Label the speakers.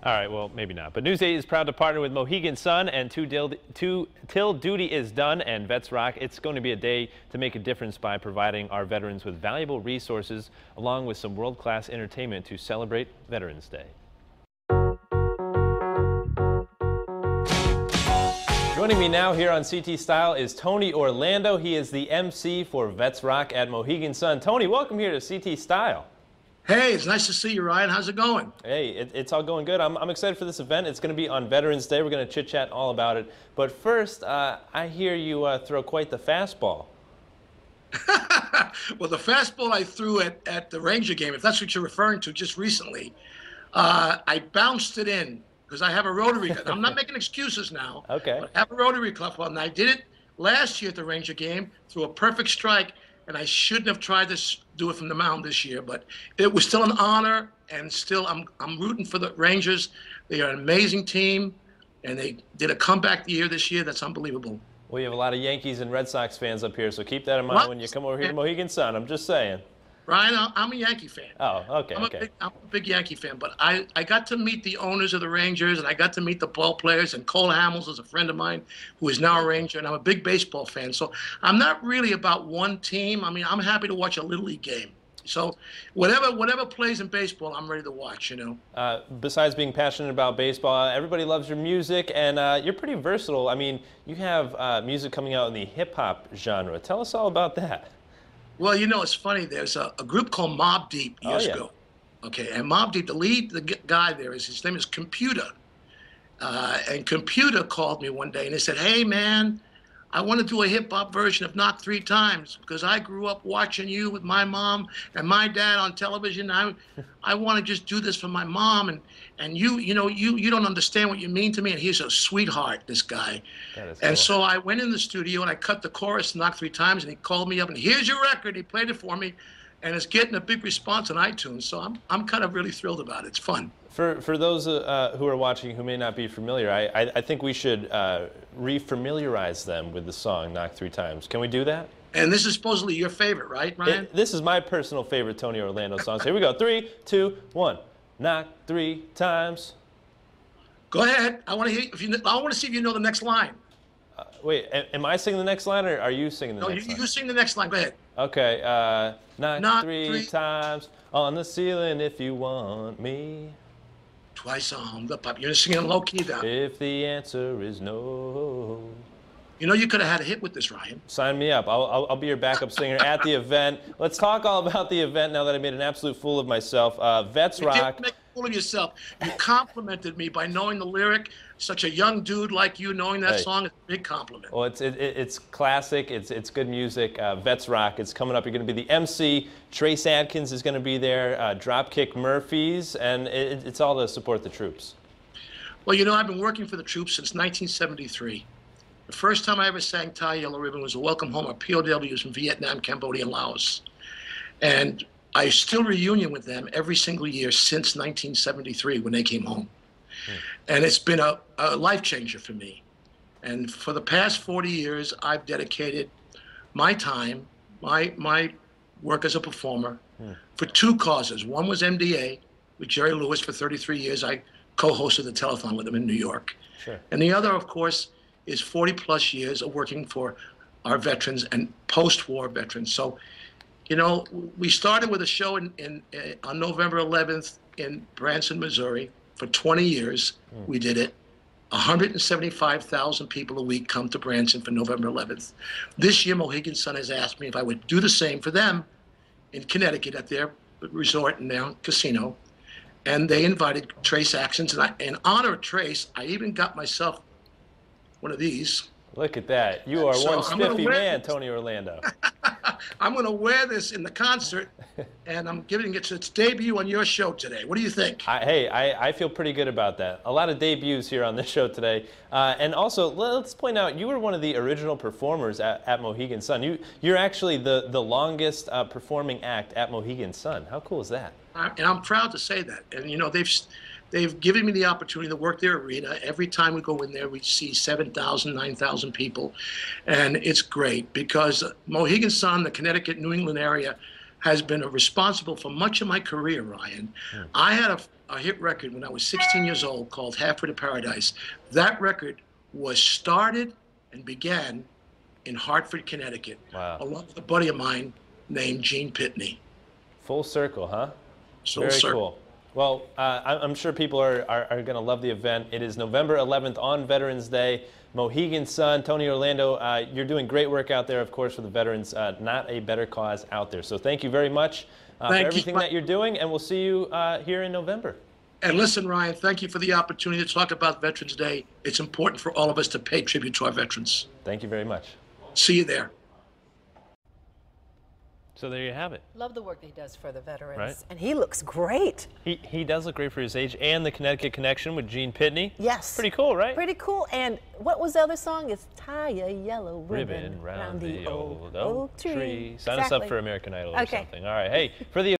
Speaker 1: All right, well, maybe not. But News 8 is proud to partner with Mohegan Sun and Till Duty is Done and Vetsrock. It's going to be a day to make a difference by providing our veterans with valuable resources along with some world-class entertainment to celebrate Veterans Day. Joining me now here on CT Style is Tony Orlando. He is the MC for Vetsrock at Mohegan Sun. Tony, welcome here to CT Style.
Speaker 2: Hey, it's nice to see you, Ryan. How's it going?
Speaker 1: Hey, it's all going good. I'm excited for this event. It's going to be on Veterans Day. We're going to chit-chat all about it. But first, I hear you throw quite the fastball.
Speaker 2: Well, the fastball I threw at the Ranger game, if that's what you're referring to, just recently, I bounced it in because I have a rotary cuff. I'm not making excuses now.
Speaker 1: Okay.
Speaker 2: But I have a rotary cuff on, and I did it last year at the Ranger game through a perfect strike. And I shouldn't have tried to do it from the mound this year, but it was still an honor, and still I'm rooting for the Rangers. They are an amazing team, and they did a comeback year this year that's unbelievable.
Speaker 1: Well, you have a lot of Yankees and Red Sox fans up here, so keep that in mind when you come over here to Mohegan Sun. I'm just saying.
Speaker 2: Ryan, I'm a Yankee fan.
Speaker 1: Oh, okay,
Speaker 2: I'm a big Yankee fan, but I got to meet the owners of the Rangers, and I got to meet the ball players, and Cole Hamels is a friend of mine who is now a Ranger, and I'm a big baseball fan. So I'm not really about one team. I mean, I'm happy to watch a Little League game. So whatever plays in baseball, I'm ready to watch, you know.
Speaker 1: Besides being passionate about baseball, everybody loves your music, and you're pretty versatile. I mean, you have music coming out in the hip-hop genre. Tell us all about that.
Speaker 2: Well, you know, it's funny. There's a group called Mobb Deep years ago. Okay, and Mobb Deep, the guy there, his name is Computer. And Computer called me one day and he said, "Hey, man, I want to do a hip-hop version of Knock 3 Times because I grew up watching you with my mom and my dad on television. I want to just do this for my mom, and you don't understand what you mean to me." And he's a sweetheart, this guy. And
Speaker 1: cool.
Speaker 2: so I went in the studio and I cut the chorus Knock 3 Times, and he called me up and here's your record. He played it for me, and it's getting a big response on iTunes. So I'm kind of really thrilled about it. It's fun.
Speaker 1: For those who are watching who may not be familiar, I think we should re-familiarize them with the song Knock 3 Times. Can we do that?
Speaker 2: And this is supposedly your favorite, right, Ryan?
Speaker 1: This is my personal favorite Tony Orlando song. So here we go. 3, 2, 1. Knock 3 times.
Speaker 2: Go ahead. I want to hear. I want to see if you know the next line.
Speaker 1: Wait, am I singing the next line, or are you singing the next line?
Speaker 2: You sing the next line. Go ahead.
Speaker 1: Okay. Knock three times on the ceiling if you want me.
Speaker 2: Twice on the pop. You're singing low key down.
Speaker 1: If the answer is no.
Speaker 2: You know, you could have had a hit with this, Ryan.
Speaker 1: Sign me up. I'll be your backup singer at the event. Let's talk all about the event now that I made an absolute fool of myself. Vetsrock.
Speaker 2: You didn't make a fool of yourself. You complimented me by knowing the lyric. Such a young dude like you knowing that song is a big compliment.
Speaker 1: Well, it's classic. It's good music. Vetsrock. It's coming up. You're going to be the MC. Trace Adkins is going to be there. Dropkick Murphys, and it's all to support the troops.
Speaker 2: Well, you know, I've been working for the troops since 1973. The first time I ever sang Tie Yellow Ribbon was a welcome home of POWs from Vietnam, Cambodia, and Laos. And I still reunion with them every single year since 1973 when they came home. And it's been a life changer for me. And for the past 40 years, I've dedicated my time, my work as a performer, for 2 causes. One was MDA with Jerry Lewis for 33 years. I co-hosted the telethon with him in New York.
Speaker 1: Sure.
Speaker 2: And the other, of course, is 40-plus years of working for our veterans and post-war veterans. So, you know, we started with a show on November 11th in Branson, Missouri. For 20 years, we did it. 175,000 people a week come to Branson for November 11th. This year, Mohegan Sun has asked me if I would do the same for them in Connecticut at their resort and their casino. And they invited Trace Adkins. And in honor of Trace, I even got myself one of these.
Speaker 1: Look at that. You are one spiffy man, Tony Orlando.
Speaker 2: I'm going to wear this in the concert, and I'm giving it its debut on your show today. What do you think?
Speaker 1: I feel pretty good about that. A lot of debuts here on this show today. And also, let's point out, you were one of the original performers at Mohegan Sun. You're actually the longest performing act at Mohegan Sun. How cool is that?
Speaker 2: And I'm proud to say that. And, you know, they've given me the opportunity to work their arena. Every time we go in there, we see 7,000, 9,000 people. And it's great because Mohegan Sun, the Connecticut, New England area, has been responsible for much of my career, Ryan. I had a hit record when I was 16 years old called Halfway to Paradise. That record was started and began in Hartford, Connecticut,
Speaker 1: Wow.
Speaker 2: along with a buddy of mine named Gene Pitney.
Speaker 1: Full circle, huh?
Speaker 2: Full
Speaker 1: Very
Speaker 2: circle.
Speaker 1: cool. Well, I'm sure people are going to love the event. It is November 11th on Veterans Day. Mohegan Sun, Tony Orlando, you're doing great work out there, of course, for the veterans. Not a better cause out there. So thank you very much for everything that you're doing, and we'll see you here in November.
Speaker 2: And listen, Ryan, thank you for the opportunity to talk about Veterans Day. It's important for all of us to pay tribute to our veterans.
Speaker 1: Thank you very much.
Speaker 2: See you there.
Speaker 1: So there you have it.
Speaker 3: Love the work that he does for the veterans.
Speaker 1: Right.
Speaker 3: And he looks great.
Speaker 1: He does look great for his age, and the Connecticut connection with Gene Pitney.
Speaker 3: Yes.
Speaker 1: Pretty cool, right?
Speaker 3: Pretty cool. And what was the other song? It's Tie a Yellow
Speaker 1: Ribbon
Speaker 3: Ribbon
Speaker 1: round
Speaker 3: the
Speaker 1: the old
Speaker 3: oak
Speaker 1: tree.
Speaker 3: tree.
Speaker 1: Sign us up for American Idol or
Speaker 3: Okay.
Speaker 1: something. All right. Hey, for the